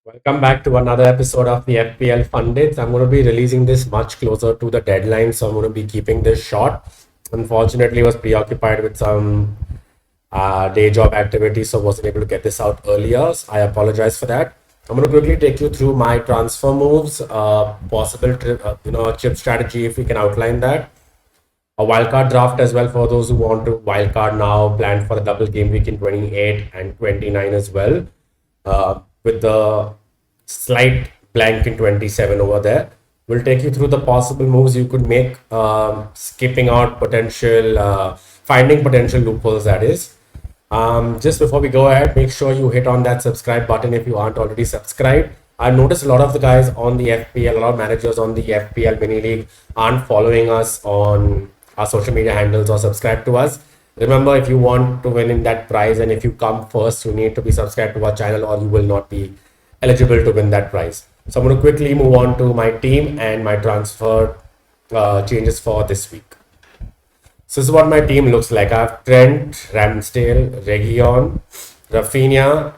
Welcome back to another episode of the FPL Funded. I'm going to be releasing this much closer to the deadline, so I'm going to be keeping this short. Unfortunately, I was preoccupied with some day job activity, so wasn't able to get this out earlier. So I apologize for that. I'm going to quickly take you through my transfer moves, possible chip strategy if we can outline that. A wildcard draft as well for those who want to wildcard now, plan for a double game week in 28 and 29 as well. With the slight blank in 27 over there. We'll take you through the possible moves you could make, skipping out potential, finding potential loopholes, that is. Just before we go ahead, make sure you hit on that subscribe button if you aren't already subscribed. I've noticed a lot of the guys on the FPL, a lot of managers on the FPL mini league aren't following us on our social media handles or subscribe to us. Remember, if you want to win in that prize and if you come first, you need to be subscribed to our channel or you will not be eligible to win that prize. So I'm going to quickly move on to my team and my transfer changes for this week. So this is what my team looks like. I have Trent, Ramsdale, Region, Rafinha,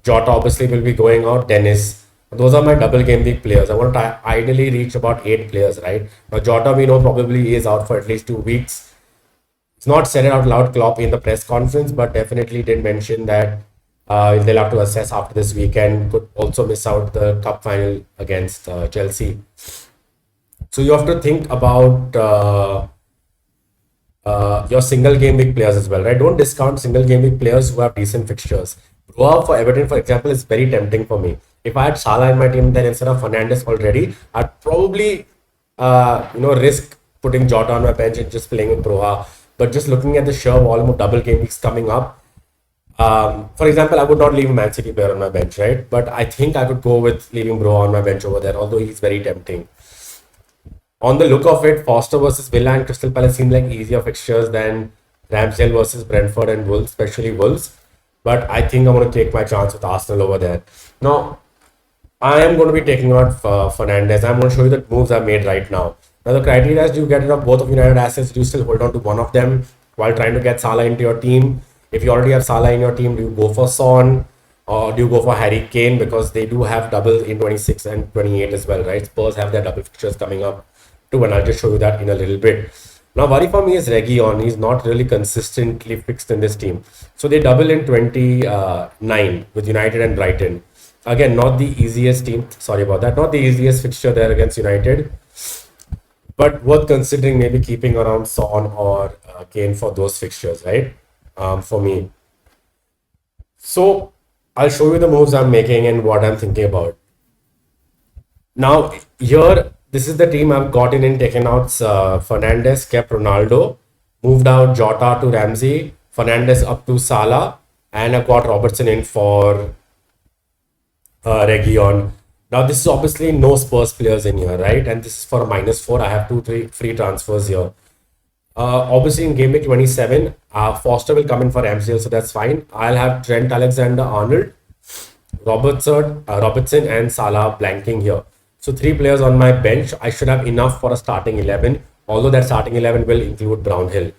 Jota obviously will be going out, Dennis. Those are my double game week players. I want to ideally reach about 8 players, right? Now Jota we know probably is out for at least 2 weeks. It's not said it out loud, Klopp, in the press conference, but definitely did mention that they'll have to assess after this weekend. Could also miss out the cup final against Chelsea. So you have to think about your single game week players as well, right? Don't discount single game week players who have decent fixtures. Broha for Everton, for example, is very tempting for me. If I had Salah in my team, then instead of Fernandes already, I'd probably risk putting Jota on my bench and just playing with Broha. But just looking at the sheer volume of double game weeks coming up, for example, I would not leave a Man City player on my bench, right? But I think I could go with leaving Broha on my bench over there, although he's very tempting. On the look of it, Foster versus Villa and Crystal Palace seem like easier fixtures than Ramsdale versus Brentford and Wolves, especially Wolves. But I think I'm going to take my chance with Arsenal over there. Now, I am going to be taking out Fernandes. I'm going to show you the moves I've made right now. Now, the criteria is, do you get rid of both of United assets? Do you still hold on to one of them while trying to get Salah into your team? If you already have Salah in your team, do you go for Son or do you go for Harry Kane? Because they do have double in 26 and 28 as well, right? Spurs have their double fixtures coming up too, and I'll just show you that in a little bit. Now, worry for me is Region. He's not really consistently fixed in this team. So they double in 29 with United and Brighton. Again, not the easiest team. Sorry about that. Not the easiest fixture there against United. But worth considering maybe keeping around Son or Kane for those fixtures, right? For me. So I'll show you the moves I'm making and what I'm thinking about. Now, here, this is the team I've gotten in, taken out Fernandes, kept Ronaldo, moved out Jota to Ramsey, Fernandes up to Salah, and I've got Robertson in for Region. Now, this is obviously no Spurs players in here, right? And this is for a -4. I have 2-3 free transfers here. Obviously, in game week 27, Foster will come in for Ramsdale, so that's fine. I'll have Trent Alexander-Arnold, Robertson, and Salah blanking here. So 3 players on my bench. I should have enough for a starting 11, although that starting 11 will include Brownhill.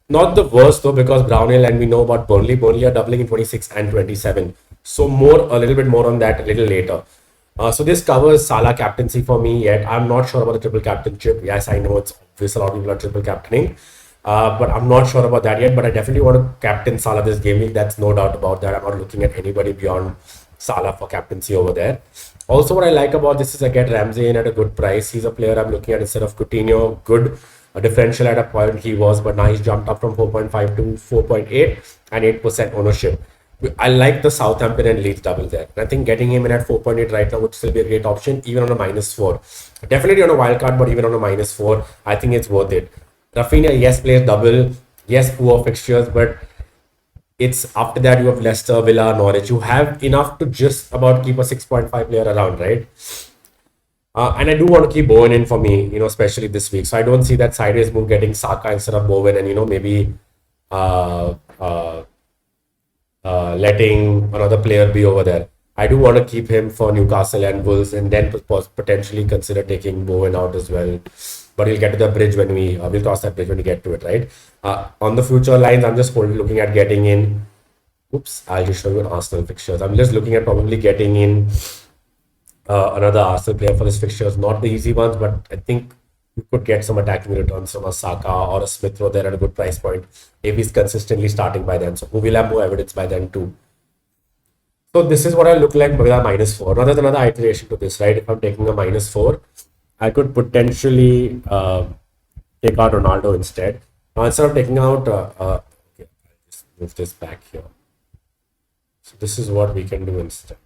Not the worst though, because Brownhill, and we know about Burnley. Burnley are doubling in 26 and 27. So a little bit more on that a little later. So this covers Salah captaincy for me yet. I'm not sure about the triple captainship. Yes, I know it's obvious a lot of people are triple captaining. But I'm not sure about that yet. But I definitely want to captain Salah this game week. That's no doubt about that. I'm not looking at anybody beyond Salah for captaincy over there. Also, what I like about this is I get Ramsey in at a good price. He's a player I'm looking at instead of Coutinho. Good differential at a point he was, but now he's jumped up from 4.5 to 4.8 and 8% ownership. I like the Southampton and Leeds double there. And I think getting him in at 4.8 right now would still be a great option, even on a -4. Definitely on a wild card, but even on a -4, I think it's worth it. Rafinha, yes, plays double. Yes, poor fixtures, but it's after that you have Leicester, Villa, Norwich. You have enough to just about keep a 6.5 player around, right? And I do want to keep Bowen in for me, especially this week. So I don't see that sideways move getting Saka instead of Bowen and, maybe letting another player be over there. I do want to keep him for Newcastle and Wolves and then potentially consider taking Bowen out as well. But we'll get to the bridge when we'll cross that bridge when we get to it, right? On the future lines, I'm just looking at getting in Oops, I'll just show you an Arsenal fixtures. I'm just looking at probably getting in another Arsenal player for his fixtures. Not the easy ones, but I think you could get some attacking returns from a Saka or a Smith Rowe there at a good price point if he's consistently starting by then. So who will have more evidence by then too. So this is what I look like with a -4. Now there's another iteration to this, right? If I'm taking a -4, I could potentially take out Ronaldo instead. Now instead of taking out, okay, I'll just move this back here. So this is what we can do instead.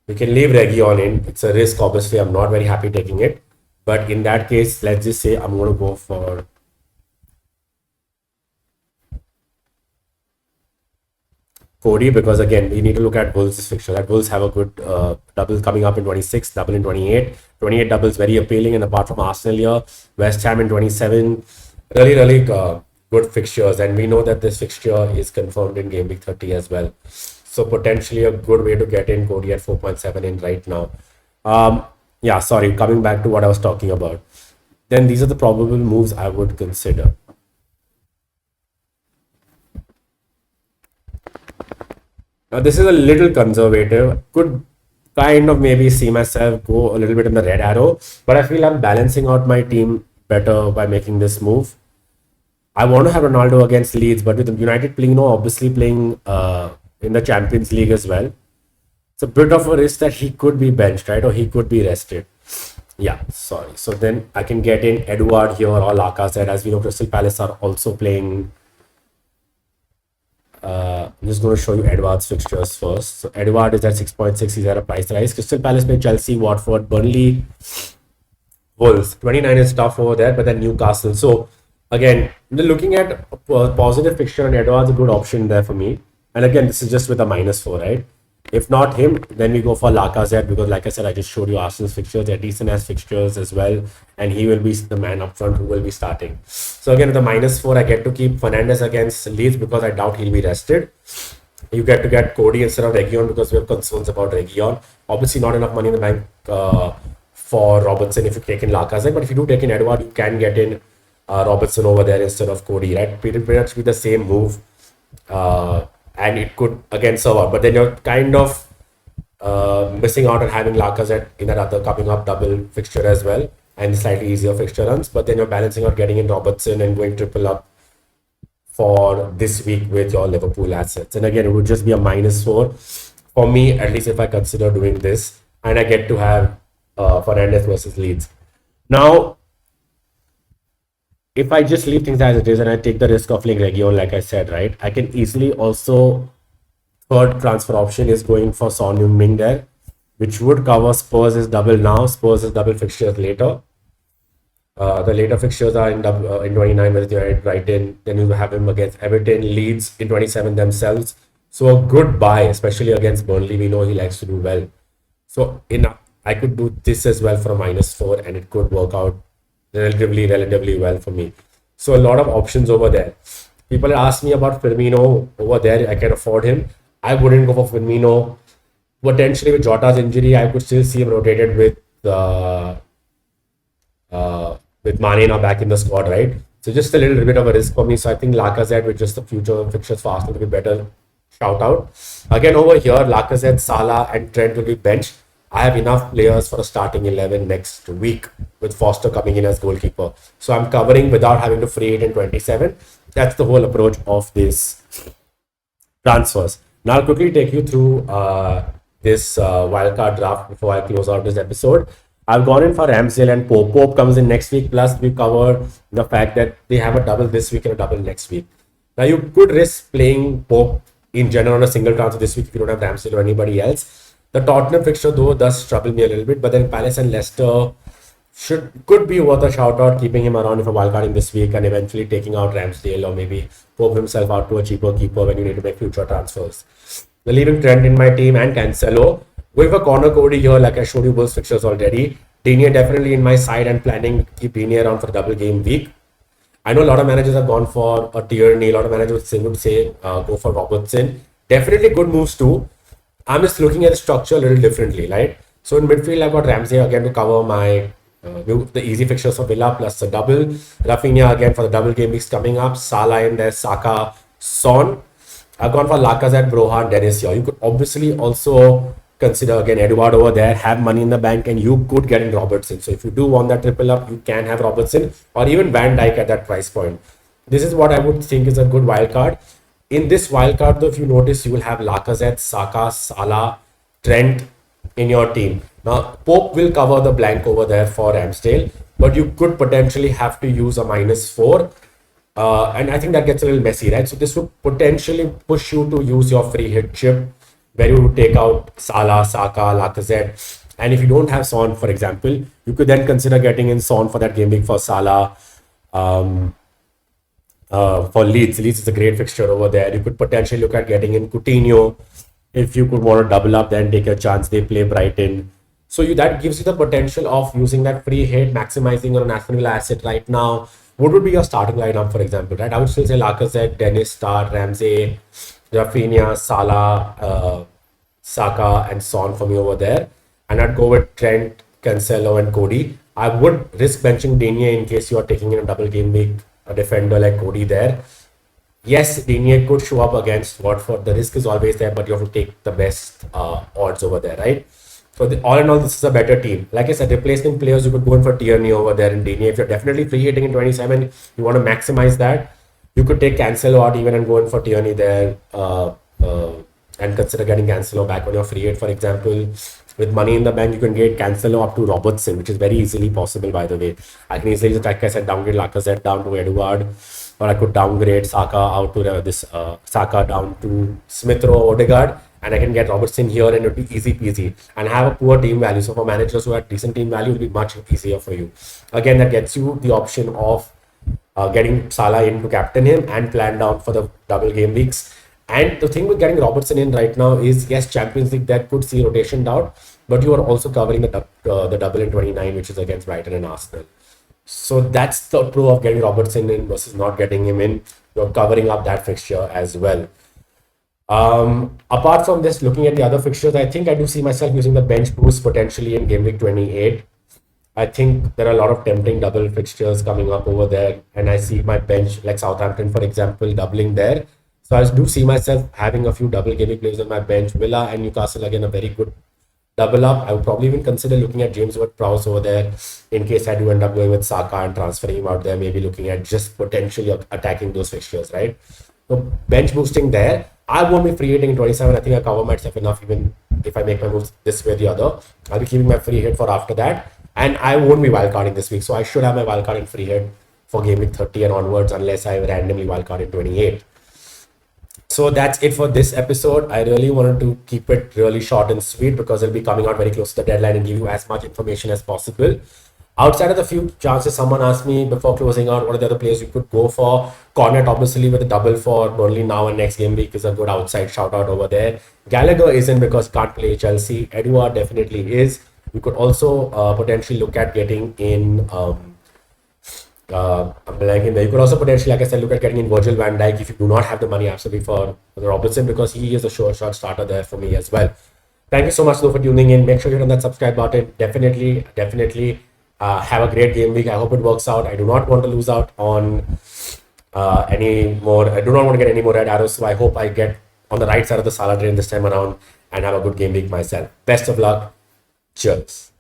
We can leave Region in. It's a risk, obviously. I'm not very happy taking it. But in that case, let's just say I'm going to go for Cody, because again, we need to look at Wolves' fixture. That Wolves have a good double coming up in 26, double in 28. 28 doubles very appealing, and apart from Arsenal here, West Ham in 27, really good fixtures. And we know that this fixture is confirmed in Game Week 30 as well. So potentially a good way to get in Cody at 4.7 in right now. Yeah, sorry, coming back to what I was talking about. Then these are the probable moves I would consider. Now this is a little conservative. Could kind of maybe see myself go a little bit in the red arrow, but I feel I'm balancing out my team better by making this move. I want to have Ronaldo against Leeds, but with United playing, obviously playing in the Champions League as well, it's a bit of a risk that he could be benched, right? Or he could be rested. Yeah, sorry. So then I can get in Edouard here or Lacazette. As we know, Crystal Palace are also playing. I'm just going to show you Edouard's fixtures first. So Edouard is at 6.6. He's at a price rise. Crystal Palace play Chelsea, Watford, Burnley, Wolves. 29 is tough over there, but then Newcastle. So again, looking at a positive fixture, and Edouard's a good option there for me. And again, this is just with a -4, right? If not him, then we go for Lacazette, because like I said, I just showed you Arsenal's fixtures. They're decent as fixtures as well. And he will be the man up front who will be starting. So again, with the -4, I get to keep Fernandes against Leeds because I doubt he'll be rested. You get to get Cody instead of Region because we have concerns about Region. Obviously, not enough money in the bank for Robertson if you take in Lacazette. But if you do take in Edouard, you can get in Robertson over there instead of Cody, right? Pretty much be the same move. And it could again serve out, but then you're kind of missing out on having Lacazette in that other coming up double fixture as well, and slightly easier fixture runs. But then you're balancing out getting in Robertson and going triple up for this week with your Liverpool assets. And again, it would just be a -4 for me, at least if I consider doing this, and I get to have Fernandes versus Leeds. Now, if I just leave things as it is and I take the risk of playing Region, like I said, right, I can easily also, third transfer option is going for Son Heung-min there, which would cover Spurs' double now, Spurs' double fixtures later. The later fixtures are in 29 with United, Brighton, then you have him against Everton, Leeds in 27 themselves. So a good buy, especially against Burnley. We know he likes to do well. So I could do this as well for a -4 and it could work out relatively well for me. So a lot of options over there. People ask me about Firmino over there. I can afford him. I wouldn't go for Firmino. Potentially with Jota's injury, I could still see him rotated with Mane now back in the squad, right? So just a little bit of a risk for me. So I think Lacazette with just the future fixtures for Arsenal to be better shout out. Again over here, Lacazette, Salah and Trent will be benched. I have enough players for a starting 11 next week with Foster coming in as goalkeeper. So I'm covering without having to free it in 27. That's the whole approach of this transfers. Now I'll quickly take you through this wildcard draft before I close out this episode. I've gone in for Ramsdale and Pope. Pope comes in next week. Plus we cover the fact that they have a double this week and a double next week. Now you could risk playing Pope in general on a single transfer this week if you don't have Ramsdale or anybody else. The Tottenham fixture though does trouble me a little bit, but then Palace and Leicester could be worth a shout out, keeping him around if a wildcarding this week and eventually taking out Ramsdale or maybe Pope himself out to a cheaper keeper when you need to make future transfers. We're leaving Trent in my team and Cancelo. Going for Connor Cody here, like I showed you Bulls fixtures already. Digne definitely in my side and planning to keep Digne around for the double game week. I know a lot of managers have gone for a Tierney. A lot of managers would say go for Robertson. Definitely good moves too. I'm just looking at the structure a little differently, right? So in midfield, I've got Ramsey again to cover my the easy fixtures for Villa plus the double. Rafinha again for the double game weeks coming up. Salah in there, Saka, Son. I've gone for Lacazette, Brohan, Dennis here. You could obviously also consider again Edward over there, have money in the bank, and you could get in Robertson. So if you do want that triple up, you can have Robertson or even Van Dijk at that price point. This is what I would think is a good wild card. In this wild card, though, if you notice, you will have Lacazette, Saka, Salah, Trent in your team. Now, Pope will cover the blank over there for Ramsdale, but you could potentially have to use a -4. And I think that gets a little messy, right? So this would potentially push you to use your free hit chip, where you would take out Salah, Saka, Lacazette. And if you don't have Son, for example, you could then consider getting in Son for that game week for Salah. For Leeds is a great fixture over there. You could potentially look at getting in Coutinho if you could want to double up, then take a chance. They play Brighton. So that gives you the potential of using that free hit, maximizing your national asset right now. What would be your starting lineup, for example, right? I would still say Lacazette, Dennis, Star, Ramsey, Rafinha, Salah, Saka, and Son for me over there. And I'd go with Trent, Cancelo, and Cody. I would risk benching Digne in case you are taking in a double game week, a defender like Cody there. Yes, Digne could show up against Watford. The risk is always there, but you have to take the best odds over there, right? So all in all, this is a better team. Like I said, replacement players, you could go in for Tierney over there and Digne. If you're definitely free hitting in 27, you want to maximize that. You could take Cancelo out even and go in for Tierney there and consider getting Cancelo back on your free hit, for example. With money in the bank, you can get Cancelo up to Robertson, which is very easily possible, by the way. I can easily just, like I said, downgrade Lacazette down to Edward, or I could downgrade Saka out to Saka down to Smith Rowe, Odegaard, and I can get Robertson here, and it would be easy peasy. And have a poor team value. So for managers who have decent team value, it will be much easier for you. Again, that gets you the option of getting Salah in to captain him and plan down for the double game weeks. And the thing with getting Robertson in right now is, yes, Champions League that could see rotation down, but you are also covering the double in 29, which is against Brighton and Arsenal. So that's the pro of getting Robertson in versus not getting him in. You're covering up that fixture as well. Apart from this, looking at the other fixtures, I think I do see myself using the bench boost potentially in game week 28. I think there are a lot of tempting double fixtures coming up over there, and I see my bench, like Southampton, for example, doubling there. So I do see myself having a few double game week players on my bench. Villa and Newcastle, again, a very good double up. I would probably even consider looking at James Ward-Prowse over there in case I do end up going with Saka and transferring him out there, maybe looking at just potentially attacking those fixtures, right? So bench boosting there. I won't be free hitting in 27. I think I cover myself enough even if I make my moves this way or the other. I'll be keeping my free hit for after that. And I won't be wildcarding this week. So I should have my wildcard and free hit for game week 30 and onwards unless I randomly wildcard in 28. So that's it for this episode. I really wanted to keep it really short and sweet because it'll be coming out very close to the deadline and give you as much information as possible. Outside of the few chances someone asked me before closing out, what are the other players you could go for? Cornet, obviously, with a double for Burnley now and next game week is a good outside shout out over there. Gallagher isn't because he can't play Chelsea. Edouard definitely is. You could also potentially look at getting in I'm blanking there. You could also potentially, like I said, look at getting in Virgil van Dijk if you do not have the money absolutely for Robertson, because he is a sure shot starter there for me as well. Thank you so much though for tuning in. Make sure you hit on that subscribe button. Definitely have a great game week. I hope it works out. I do not want to lose out on any more. I do not want to get any more red arrows. So I hope I get on the right side of the Salah train this time around and have a good game week myself. Best of luck. Cheers.